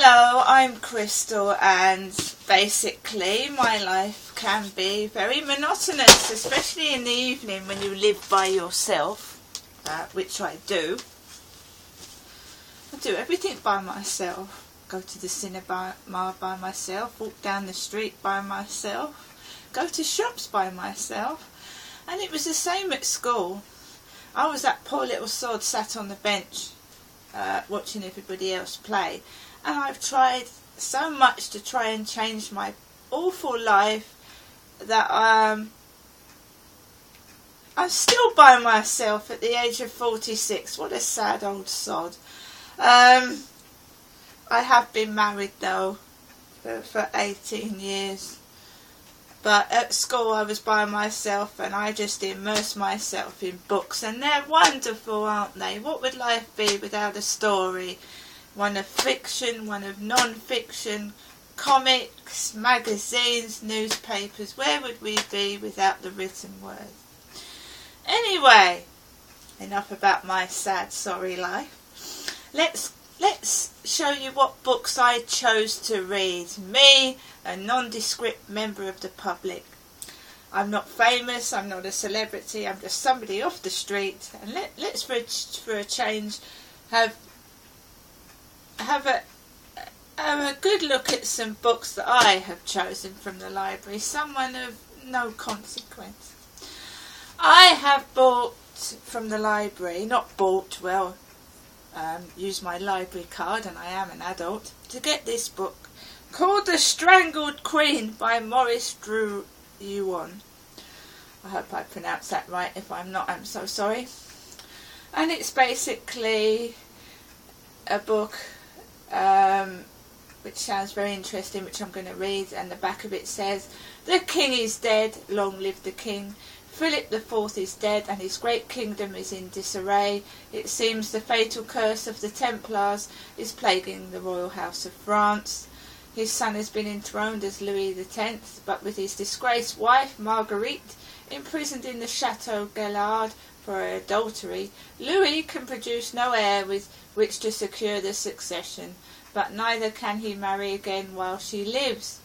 Hello, I'm Crystal, and basically my life can be very monotonous, especially in the evening when you live by yourself, which I do. I do everything by myself. Go to the cinema by myself, walk down the street by myself, go to shops by myself, and it was the same at school. I was that poor little sod sat on the bench watching everybody else play. And I've tried so much to try and change my awful life that I'm still by myself at the age of 46. What a sad old sod. I have been married though for 18 years. But at school I was by myself and I just immersed myself in books. And they're wonderful, aren't they? What would life be without a story? One of fiction, one of non-fiction, comics, magazines, newspapers. Where would we be without the written word? Anyway, enough about my sad, sorry life. Let's show you what books I chose to read. Me, a nondescript member of the public. I'm not famous, I'm not a celebrity, I'm just somebody off the street. And let's for a change have a good look at some books that I have chosen from the library, someone of no consequence. I have bought from the library, not bought, well, used my library card, and I am an adult, to get this book called The Strangled Queen by Maurice Drew Yuan. I hope I pronounced that right. If I'm not, I'm so sorry. And it's basically a book which sounds very interesting, which I'm going to read, and the back of it says, "The king is dead, long live the king. Philip IV is dead, and his great kingdom is in disarray. It seems the fatal curse of the Templars is plaguing the royal house of France. His son has been enthroned as Louis X, but with his disgraced wife, Marguerite, imprisoned in the Chateau Galard for her adultery, Louis can produce no heir with which to secure the succession, but neither can he marry again while she lives.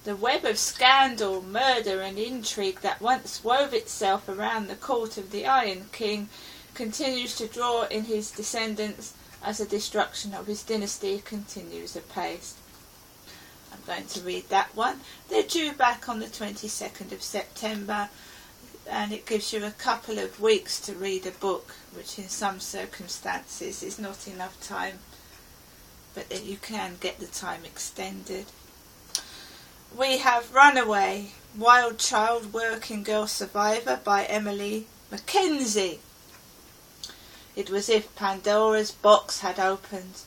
The web of scandal, murder and intrigue that once wove itself around the court of the Iron King continues to draw in his descendants as the destruction of his dynasty continues apace." I'm going to read that one. They're due back on the 22nd of September, and it gives you a couple of weeks to read a book, which in some circumstances is not enough time, but then you can get the time extended. We have Runaway, Wild Child Working Girl Survivor by Emily Mackenzie. It was if Pandora's box had opened.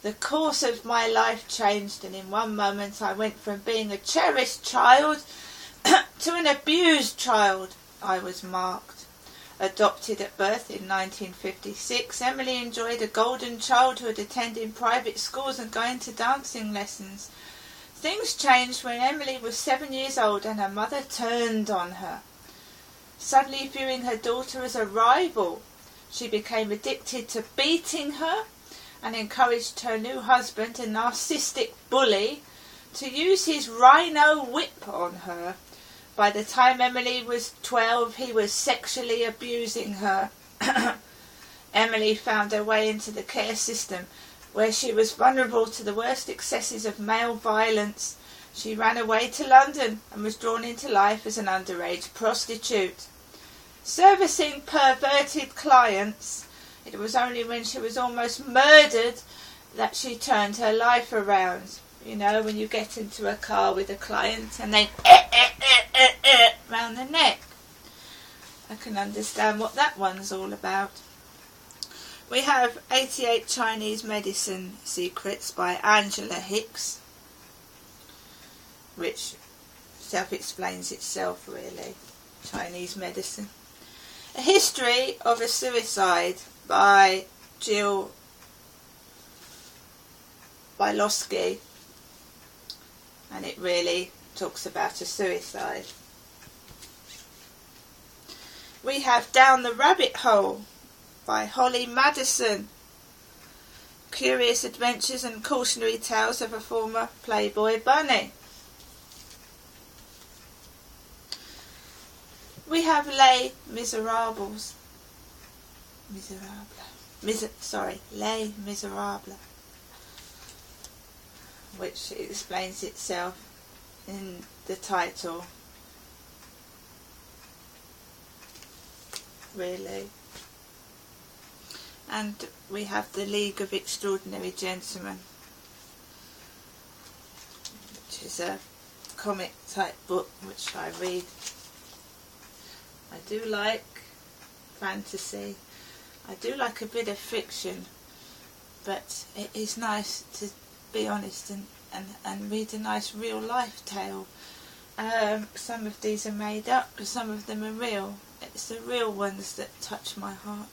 The course of my life changed, and in one moment I went from being a cherished child to an abused child. I was marked. Adopted at birth in 1956, Emily enjoyed a golden childhood, attending private schools and going to dancing lessons. Things changed when Emily was 7 years old and her mother turned on her. Suddenly viewing her daughter as a rival, she became addicted to beating her and encouraged her new husband, a narcissistic bully, to use his rhino whip on her. By the time Emily was 12, he was sexually abusing her. Emily found her way into the care system, where she was vulnerable to the worst excesses of male violence. She ran away to London and was drawn into life as an underage prostitute. Servicing perverted clients, it was only when she was almost murdered that she turned her life around. You know, when you get into a car with a client and they round the neck. I can understand what that one's all about. We have 88 Chinese Medicine Secrets by Angela Hicks, which self-explains itself really. Chinese medicine. A History of a Suicide by Jill Bylowski, and it really talks about a suicide. We have Down the Rabbit Hole by Holly Madison. curious adventures and cautionary tales of a former Playboy bunny. We have Les Miserables. Les Miserables, which explains itself in the title, really. And we have the League of Extraordinary Gentlemen, which is a comic type book which I read. I do like fantasy. I do like a bit of fiction, but it is nice to be honest and read a nice real life tale. Some of these are made up, but some of them are real. It's the real ones that touch my heart.